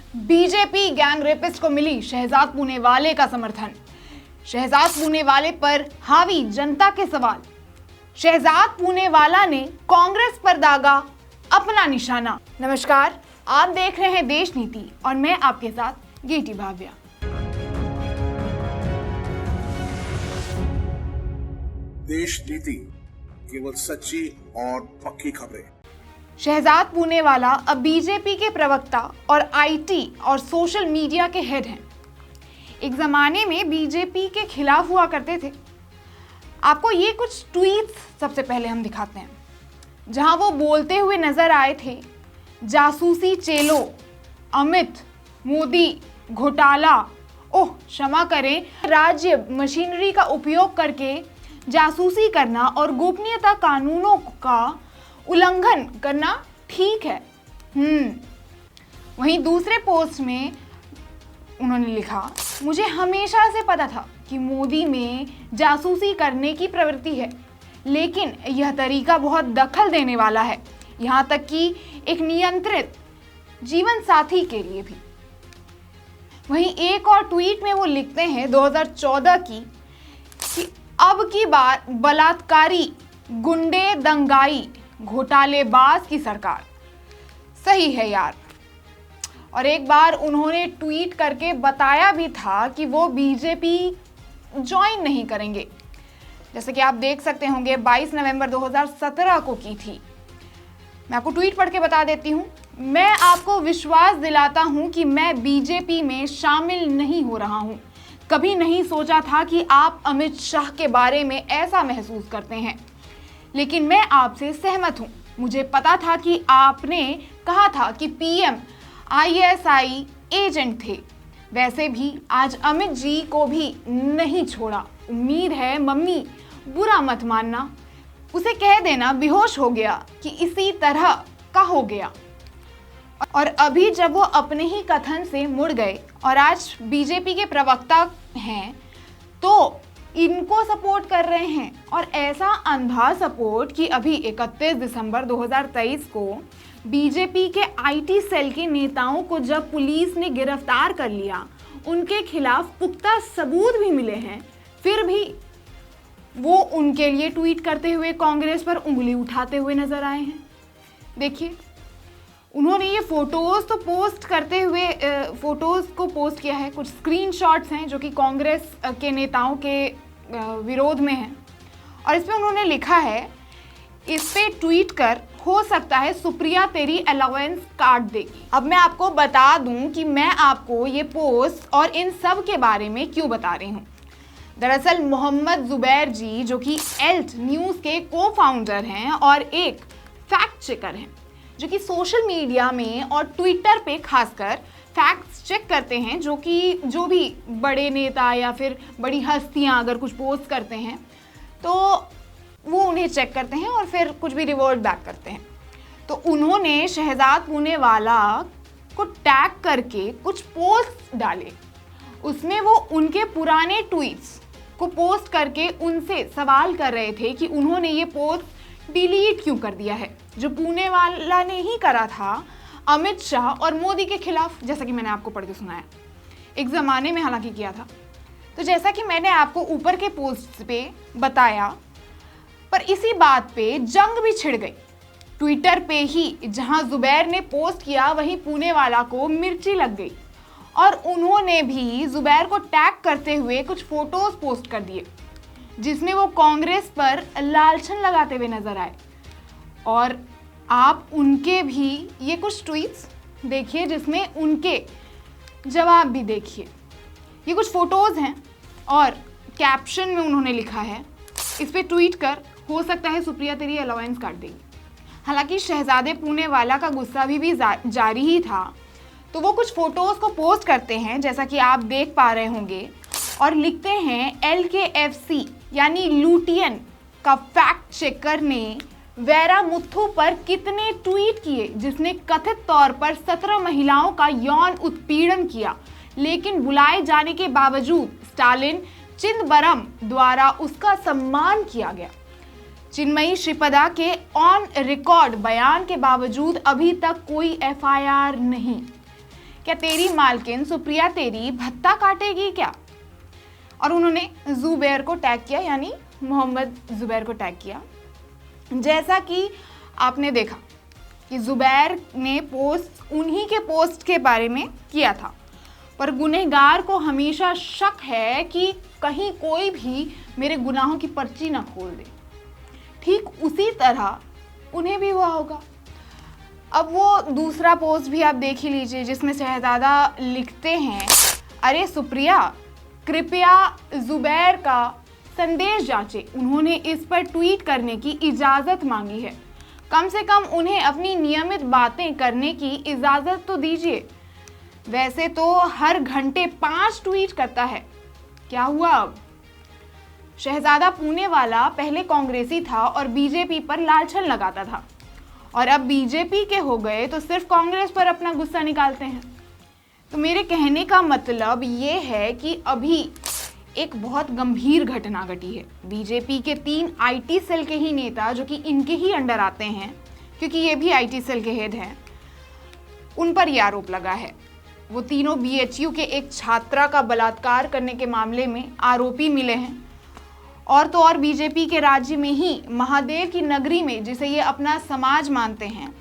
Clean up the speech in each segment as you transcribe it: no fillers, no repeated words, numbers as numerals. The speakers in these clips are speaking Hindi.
बीजेपी गैंग रेपिस्ट को मिली शहजाद पूनेवाले का समर्थन। शहजाद पूनेवाले पर हावी जनता के सवाल। शहजाद पूनेवाला ने कांग्रेस पर दागा अपना निशाना। नमस्कार, आप देख रहे हैं देश नीति और मैं आपके साथ गीटी भाव्या। देश नीति, केवल सच्ची और पक्की खबरें। शहजाद पूनेवाला अब बीजेपी के प्रवक्ता और आईटी और सोशल मीडिया के हेड हैं। एक जमाने में बीजेपी के खिलाफ हुआ करते थे। आपको ये कुछ ट्वीट्स सबसे पहले हम दिखाते हैं, जहां वो बोलते हुए नजर आए थे, जासूसी चेलो, अमित, मोदी, घोटाला, क्षमा करें, राज्य मशीनरी का उपयोग करके जासूसी करना और गोपनीयता कानूनों का उल्लंघन करना ठीक है। वहीं दूसरे पोस्ट में उन्होंने लिखा, मुझे हमेशा से पता था कि मोदी में जासूसी करने की प्रवृत्ति है, लेकिन यह तरीका बहुत दखल देने वाला है, यहाँ तक कि एक नियंत्रित जीवन साथी के लिए भी। वहीं एक और ट्वीट में वो लिखते हैं 2014 की कि अब की बार बलात्कारी, गुंडे, दंगाई, घोटालेबाज की सरकार। सही है यार। और एक बार उन्होंने ट्वीट करके बताया भी था कि वो बीजेपी ज्वाइन नहीं करेंगे, जैसे कि आप देख सकते होंगे 22 नवंबर 2017 को की थी। मैं आपको ट्वीट पढ़ के बता देती हूँ। मैं आपको विश्वास दिलाता हूँ कि मैं बीजेपी में शामिल नहीं हो रहा हूँ। कभी नहीं सोचा था कि आप अमित शाह के बारे में ऐसा महसूस करते हैं, लेकिन मैं आपसे सहमत हूं। मुझे पता था कि आपने कहा था कि पीएम आईएसआई एजेंट थे। वैसे भी आज अमित जी को भी नहीं छोड़ा। उम्मीद है मम्मी बुरा मत मानना, उसे कह देना बेहोश हो गया कि इसी तरह का हो गया। और अभी जब वो अपने ही कथन से मुड़ गए और आज बीजेपी के प्रवक्ता हैं, तो इनको सपोर्ट कर रहे हैं। और ऐसा अंधा सपोर्ट कि अभी 31 दिसंबर 2023 को बीजेपी के आईटी सेल के नेताओं को जब पुलिस ने गिरफ्तार कर लिया, उनके खिलाफ पुख्ता सबूत भी मिले हैं, फिर भी वो उनके लिए ट्वीट करते हुए कांग्रेस पर उंगली उठाते हुए नजर आए हैं। देखिए, उन्होंने ये फोटोज तो पोस्ट करते हुए फोटोज को पोस्ट किया है। कुछ स्क्रीनशॉट्स हैं जो कि कांग्रेस के नेताओं के विरोध में हैं, और इसमें उन्होंने लिखा है, इस पे ट्वीट कर, हो सकता है सुप्रिया तेरी अलाउंस काट देगी। अब मैं आपको बता दूं कि मैं आपको ये पोस्ट और इन सब के बारे में क्यों बता रही हूँ। दरअसल मोहम्मद जुबैर जी, जो कि एल्ट न्यूज़ के को फाउंडर हैं और एक फैक्ट चेकर हैं, जो कि सोशल मीडिया में और ट्विटर पे खासकर फैक्ट्स चेक करते हैं, जो भी बड़े नेता या फिर बड़ी हस्तियां अगर कुछ पोस्ट करते हैं तो वो उन्हें चेक करते हैं और फिर कुछ भी रिवर्ट बैक करते हैं। तो उन्होंने शहजाद पूनेवाला को टैग करके कुछ पोस्ट डाले। उसमें वो उनके पुराने ट्वीट्स को पोस्ट करके उनसे सवाल कर रहे थे कि उन्होंने ये पोस्ट डिलीट क्यों कर दिया है, जो पूनेवाला ने ही करा था अमित शाह और मोदी के खिलाफ, जैसा कि मैंने आपको पढ़ के सुनाया। एक ज़माने में हालांकि किया था। तो जैसा कि मैंने आपको ऊपर के पोस्ट पे बताया, पर इसी बात पे जंग भी छिड़ गई ट्विटर पे ही। जहां जुबैर ने पोस्ट किया, वहीं पूनेवाला को मिर्ची लग गई और उन्होंने भी जुबैर को टैग करते हुए कुछ फोटोज पोस्ट कर दिए, जिसमें वो कांग्रेस पर लालछन लगाते हुए नजर आए। और आप उनके भी ये कुछ ट्वीट्स देखिए, जिसमें उनके जवाब भी देखिए। ये कुछ फोटोज हैं और कैप्शन में उन्होंने लिखा है, इस पे ट्वीट कर, हो सकता है सुप्रिया तेरी अलाउंस काट देगी। हालांकि शहजादे पूनेवाला का गुस्सा भी जारी ही था। तो वो कुछ फोटोज को पोस्ट करते हैं, जैसा कि आप देख पा रहे होंगे, और लिखते हैं, LKFC यानी लुटियन का फैक्ट चेकर ने वेरा मुथु पर कितने ट्वीट किए, जिसने कथित तौर पर 17 महिलाओं का यौन उत्पीड़न किया, लेकिन बुलाए जाने के बावजूद स्टालिन चिदंबरम द्वारा उसका सम्मान किया गया। चिन्मयी श्रीपदा के ऑन रिकॉर्ड बयान के बावजूद अभी तक कोई FIR नहीं। क्या तेरी मालकिन सुप्रिया तेरी भत्ता काटेगी क्या? और उन्होंने जुबैर को टैग किया, यानी मोहम्मद जुबैर को टैग किया। जैसा कि आपने देखा कि जुबैर ने पोस्ट उन्हीं के पोस्ट के बारे में किया था, पर गुनहगार को हमेशा शक है कि कहीं कोई भी मेरे गुनाहों की पर्ची ना खोल दे। ठीक उसी तरह उन्हें भी हुआ होगा। अब वो दूसरा पोस्ट भी आप देख ही लीजिए, जिसमें शहजादा लिखते हैं, अरे सुप्रिया, कृपया जुबैर का संदेश जांचे। उन्होंने इस पर ट्वीट करने की इजाज़त मांगी है। कम से कम उन्हें अपनी नियमित बातें करने की इजाज़त तो दीजिए। वैसे तो हर घंटे 5 ट्वीट करता है। क्या हुआ अब? शहजादा पुणे वाला पहले कांग्रेसी था और बीजेपी पर लालछन लगाता था, और अब बीजेपी के हो गए तो सिर्फ कांग्रेस पर अपना गुस्सा निकालते हैं। तो मेरे कहने का मतलब ये है कि अभी एक बहुत गंभीर घटना घटी है। बीजेपी के 3 आईटी सेल के ही नेता, जो कि इनके ही अंडर आते हैं क्योंकि ये भी आईटी सेल के हेड हैं, उन पर यह आरोप लगा है। वो तीनों बीएचयू के एक छात्रा का बलात्कार करने के मामले में आरोपी मिले हैं। और तो और बीजेपी के राज्य में ही महादेव की नगरी में, जिसे ये अपना समाज मानते हैं,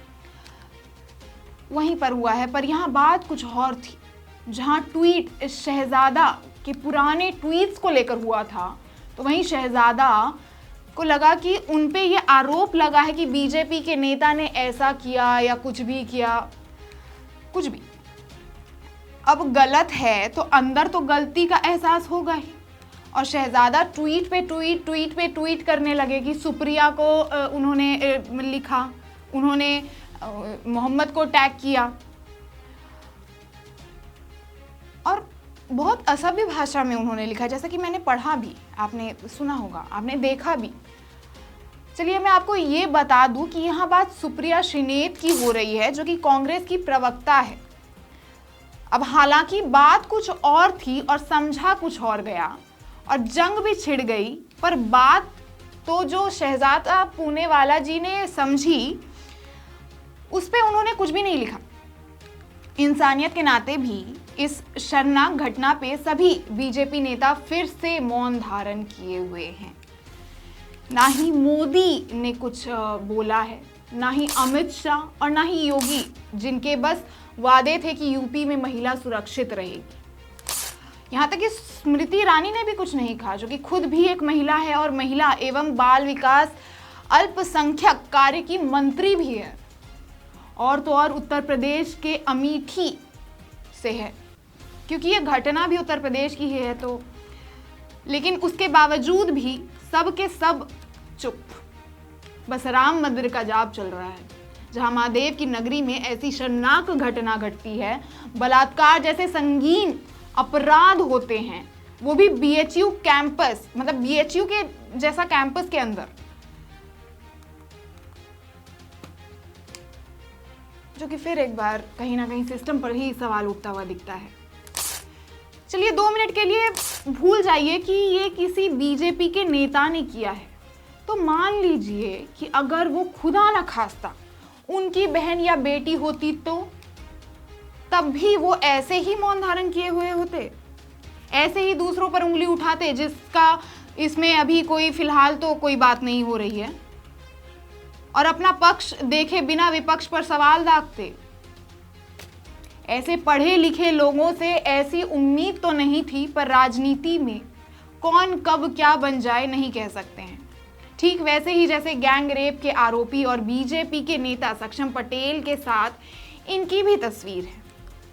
वहीं पर हुआ है। पर यहाँ बात कुछ और थी। जहाँ ट्वीट शहजादा के पुराने ट्वीट्स को लेकर हुआ था, तो वहीं शहजादा को लगा कि उन पे ये आरोप लगा है कि बीजेपी के नेता ने ऐसा किया या कुछ भी किया, कुछ भी। अब गलत है तो अंदर तो गलती का एहसास होगा ही, और शहजादा ट्वीट पे ट्वीट करने लगे कि सुप्रिया को उन्होंने लिखा, उन्होंने मोहम्मद को टैग किया, और बहुत असभ्य भाषा में उन्होंने लिखा, जैसा कि मैंने पढ़ा भी, आपने सुना होगा, आपने देखा भी। चलिए मैं आपको ये बता दूं कि यहाँ बात सुप्रिया श्रीनेत की हो रही है, जो कि कांग्रेस की प्रवक्ता है। अब हालांकि बात कुछ और थी और समझा कुछ और गया और जंग भी छिड़ गई, पर बात तो जो शहजादा पुणे वाला जी ने समझी, उस पे उन्होंने कुछ भी नहीं लिखा। इंसानियत के नाते भी इस शर्मनाक घटना पे सभी बीजेपी नेता फिर से मौन धारण किए हुए हैं। ना ही मोदी ने कुछ बोला है, ना ही अमित शाह और ना ही योगी, जिनके बस वादे थे कि यूपी में महिला सुरक्षित रहेगी। यहाँ तक कि स्मृति ईरानी ने भी कुछ नहीं कहा, जो कि खुद भी एक महिला है और महिला एवं बाल विकास अल्पसंख्यक कार्य की मंत्री भी है, और तो और उत्तर प्रदेश के अमेठी से है, क्योंकि ये घटना भी उत्तर प्रदेश की ही है। तो लेकिन उसके बावजूद भी सब के सब चुप। बस राम मंदिर का जाप चल रहा है, जहां महादेव की नगरी में ऐसी शर्मनाक घटना घटती है, बलात्कार जैसे संगीन अपराध होते हैं, वो भी बीएचयू कैंपस, मतलब बीएचयू के जैसा कैंपस के अंदर, जो कि फिर एक बार कहीं ना कहीं सिस्टम पर ही सवाल उठता हुआ दिखता है। चलिए 2 मिनट के लिए भूल जाइए कि ये किसी बीजेपी के नेता ने किया है। तो मान लीजिए कि अगर वो खुदा न खास्ता उनकी बहन या बेटी होती, तो तब भी वो ऐसे ही मौन धारण किए हुए होते, ऐसे ही दूसरों पर उंगली उठाते, जिसका इसमें अभी कोई फिलहाल तो कोई बात नहीं हो रही है, और अपना पक्ष देखे बिना विपक्ष पर सवाल दागते। ऐसे पढ़े लिखे लोगों से ऐसी उम्मीद तो नहीं थी, पर राजनीति में कौन कब क्या बन जाए नहीं कह सकते हैं। ठीक वैसे ही जैसे गैंग रेप के आरोपी और बीजेपी के नेता सक्षम पटेल के साथ इनकी भी तस्वीर है।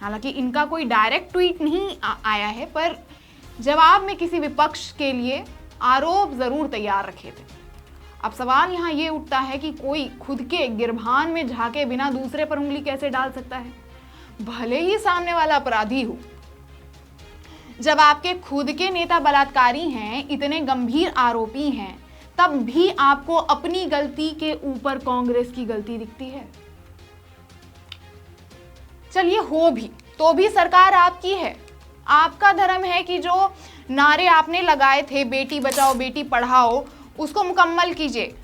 हालांकि इनका कोई डायरेक्ट ट्वीट नहीं आया है, पर जवाब में किसी विपक्ष के लिए आरोप जरूर तैयार रखे थे। अब सवाल यहाँ ये उठता है कि कोई खुद के गिरबान में झांके बिना दूसरे पर उंगली कैसे डाल सकता है, भले ही सामने वाला अपराधी हो। जब आपके खुद के नेता बलात्कारी हैं, इतने गंभीर आरोपी हैं, तब भी आपको अपनी गलती के ऊपर कांग्रेस की गलती दिखती है। चलिए हो भी तो भी सरकार आपकी है, आपका धर्म है कि जो नारे आपने लगाए थे बेटी बचाओ बेटी पढ़ाओ, उसको मुकम्मल कीजिए।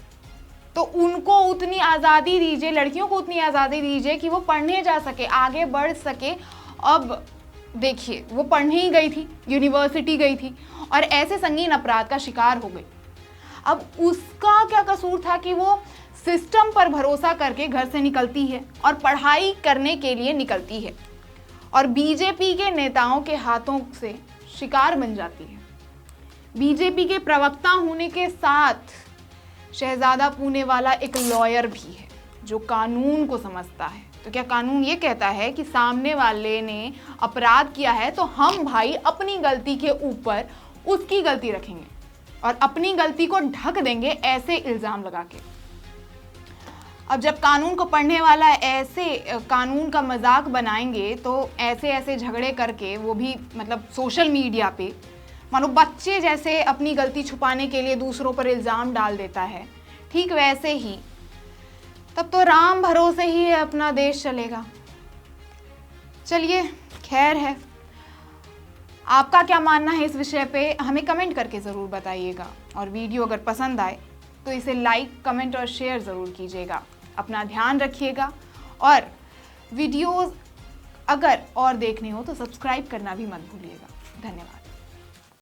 तो उनको उतनी आज़ादी दीजिए, लड़कियों को उतनी आज़ादी दीजिए कि वो पढ़ने जा सके, आगे बढ़ सके अब देखिए, वो पढ़ने ही गई थी, यूनिवर्सिटी गई थी और ऐसे संगीन अपराध का शिकार हो गई। अब उसका क्या कसूर था कि वो सिस्टम पर भरोसा करके घर से निकलती है और पढ़ाई करने के लिए निकलती है और बीजेपी के नेताओं के हाथों से शिकार बन जाती है। बीजेपी के प्रवक्ता होने के साथ शहजादा पूनेवाला एक लॉयर भी है जो कानून को समझता है। तो क्या कानून ये कहता है कि सामने वाले ने अपराध किया है तो हम भाई अपनी गलती के ऊपर उसकी गलती रखेंगे और अपनी गलती को ढक देंगे ऐसे इल्ज़ाम लगा के। अब जब कानून को पढ़ने वाला ऐसे कानून का मजाक बनाएंगे तो ऐसे झगड़े करके, वो भी मतलब सोशल मीडिया पे, मानो बच्चे जैसे अपनी गलती छुपाने के लिए दूसरों पर इल्ज़ाम डाल देता है, ठीक वैसे ही तब तो राम भरोसे ही है अपना देश चलेगा। चलिए, खैर है, आपका क्या मानना है इस विषय पे हमें कमेंट करके ज़रूर बताइएगा और वीडियो अगर पसंद आए तो इसे लाइक, कमेंट और शेयर ज़रूर कीजिएगा। अपना ध्यान रखिएगा और वीडियोस अगर और देखने हो तो सब्सक्राइब करना भी मत भूलिएगा। धन्यवाद।